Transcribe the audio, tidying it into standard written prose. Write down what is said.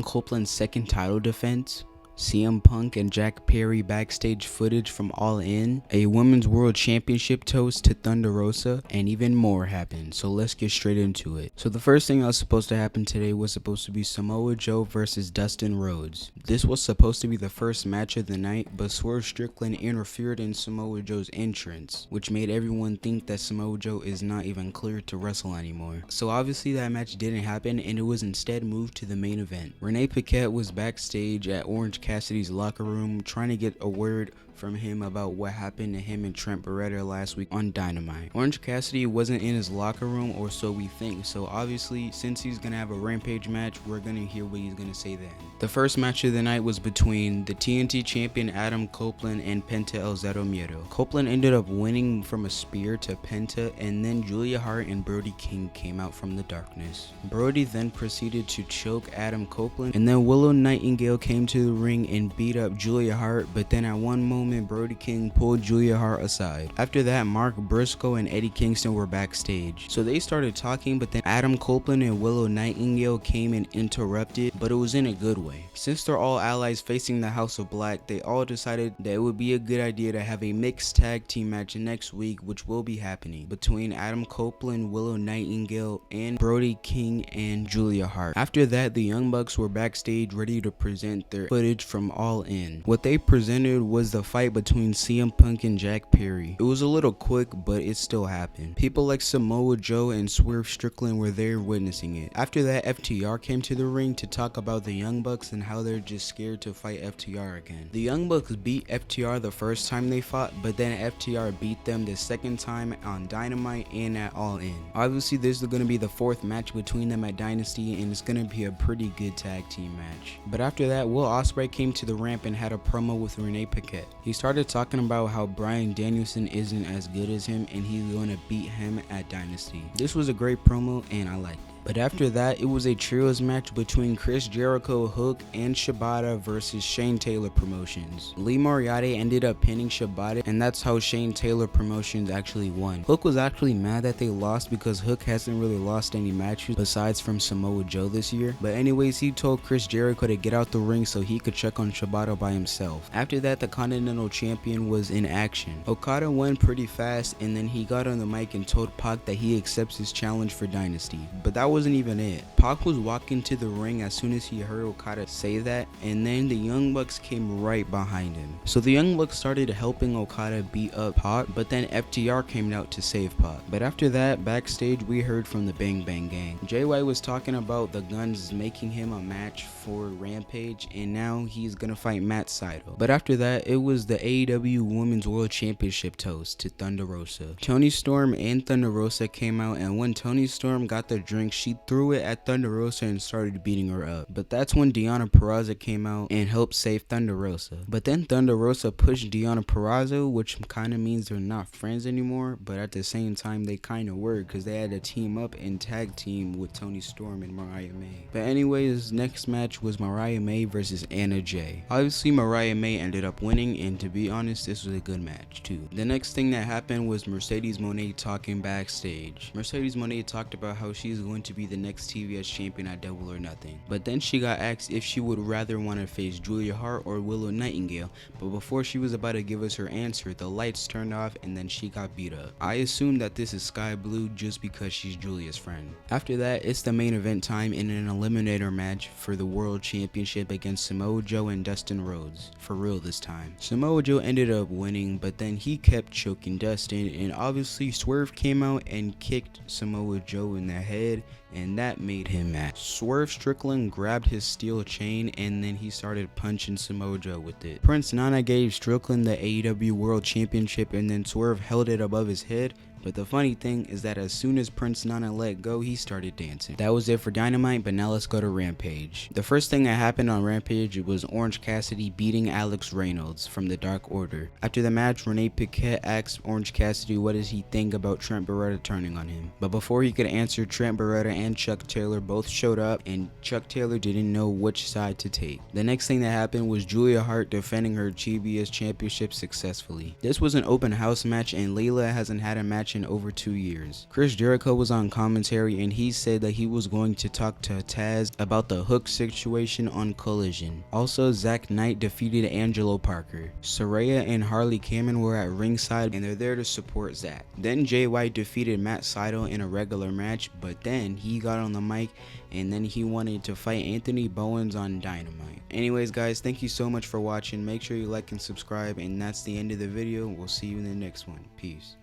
Adam Copeland's second title defense, CM Punk and Jack Perry backstage footage from All In, a Women's World Championship toast to Thunder Rosa, and even more happened, so let's get straight into it. So the first thing that was supposed to happen today was supposed to be Samoa Joe versus Dustin Rhodes. This was supposed to be the first match of the night, but Swerve Strickland interfered in Samoa Joe's entrance, which made everyone think that Samoa Joe is not even cleared to wrestle anymore. So obviously that match didn't happen, and it was instead moved to the main event. Renee Paquette was backstage at Orange Cassidy's locker room trying to get a word from him about what happened to him and Trent Beretta last week on Dynamite. Orange Cassidy wasn't in his locker room, or so we think, so obviously since he's gonna have a Rampage match, we're gonna hear what he's gonna say then. The first match of the night was between the TNT champion Adam Copeland and Penta El Zero Miedo. Copeland ended up winning from a spear to Penta, and then Julia Hart and Brody King came out from the darkness. Brody then proceeded to choke Adam Copeland, and then Willow Nightingale came to the ring and beat up Julia Hart, but then at one moment Brody King pulled Julia Hart aside. After that, Mark Briscoe and Eddie Kingston were backstage, so they started talking, but then Adam Copeland and Willow Nightingale came and interrupted, but it was in a good way. Since they're all allies facing the House of Black, they all decided that it would be a good idea to have a mixed tag team match next week, which will be happening between Adam Copeland, Willow Nightingale, and Brody King and Julia Hart. After that, the Young Bucks were backstage ready to present their footage from All In. What they presented was the fight between CM Punk and Jack Perry. It was a little quick, but it still happened. People like Samoa Joe and Swerve Strickland were there witnessing it. After that, FTR came to the ring to talk about the Young Bucks and how they're just scared to fight FTR again. The Young Bucks beat FTR the first time they fought, but then FTR beat them the second time on Dynamite and at All In. Obviously, this is going to be the fourth match between them at Dynasty, and it's going to be a pretty good tag team match. But after that, Will Ospreay came to the ramp and had a promo with Renee Paquette. He started talking about how Bryan Danielson isn't as good as him and he's going to beat him at Dynasty. This was a great promo and I liked it. But after that, it was a trios match between Chris Jericho, Hook, and Shibata versus Shane Taylor Promotions. Lee Moriarty ended up pinning Shibata, and that's how Shane Taylor Promotions actually won. Hook was actually mad that they lost because Hook hasn't really lost any matches besides from Samoa Joe this year. But anyways, he told Chris Jericho to get out the ring so he could check on Shibata by himself. After that, the Continental Champion was in action. Okata won pretty fast, and then he got on the mic and told Pac that he accepts his challenge for Dynasty. But that wasn't even it. Pac was walking to the ring as soon as he heard Okada say that, and then the Young Bucks came right behind him. So the Young Bucks started helping Okada beat up Pac, but then FTR came out to save Pac. But after that, backstage we heard from the Bang Bang Gang. Jay White was talking about the Guns making him a match for Rampage, and now he's gonna fight Matt Sydal. But after that, it was the AEW Women's World Championship toast to Thunder Rosa. Toni Storm and Thunder Rosa came out, and when Toni Storm got the drink, she threw it at Thunder Rosa and started beating her up. But that's when Deonna Purrazzo came out and helped save Thunder Rosa. But then Thunder Rosa pushed Deonna Purrazzo, which kind of means they're not friends anymore, but at the same time they kind of were, because they had to team up and tag team with Toni Storm and Mariah May. But anyways, next match was Mariah May versus Anna Jay. Obviously Mariah May ended up winning, and to be honest, this was a good match too. The next thing that happened was Mercedes Moné talking backstage. Mercedes Moné talked about how she's going to be the next TBS champion at Double or Nothing. But then she got asked if she would rather want to face Julia Hart or Willow Nightingale, but before she was about to give us her answer, the lights turned off and then she got beat up. I assume that this is Sky Blue just because she's Julia's friend. After that, it's the main event time in an eliminator match for the World Championship against Samoa Joe and Dustin Rhodes. For real this time. Samoa Joe ended up winning, but then he kept choking Dustin, and obviously Swerve came out and kicked Samoa Joe in the head, and that made him mad. Swerve Strickland grabbed his steel chain and then he started punching Samoa Joe with it. Prince Nana gave Strickland the AEW World Championship, and then Swerve held it above his head. But the funny thing is that as soon as Prince Nana let go, he started dancing. That was it for Dynamite, but now let's go to Rampage. The first thing that happened on Rampage was Orange Cassidy beating Alex Reynolds from the Dark Order. After the match, Renee Paquette asked Orange Cassidy what does he think about Trent Beretta turning on him. But before he could answer, Trent Beretta and Chuck Taylor both showed up, and Chuck Taylor didn't know which side to take. The next thing that happened was Julia Hart defending her TBS championship successfully. This was an open house match, and Layla hasn't had a match match in over 2 years. Chris Jericho was on commentary and he said that he was going to talk to Taz about the Hook situation on Collision. Also, Zack Knight defeated Angelo Parker. Saraya and Harley Cameron were at ringside and they're there to support Zack. Then Jay White defeated Matt Sydal in a regular match, but then he got on the mic and then he wanted to fight Anthony Bowens on Dynamite. Anyways guys, thank you so much for watching. Make sure you like and subscribe, and that's the end of the video. We'll see you in the next one. Peace.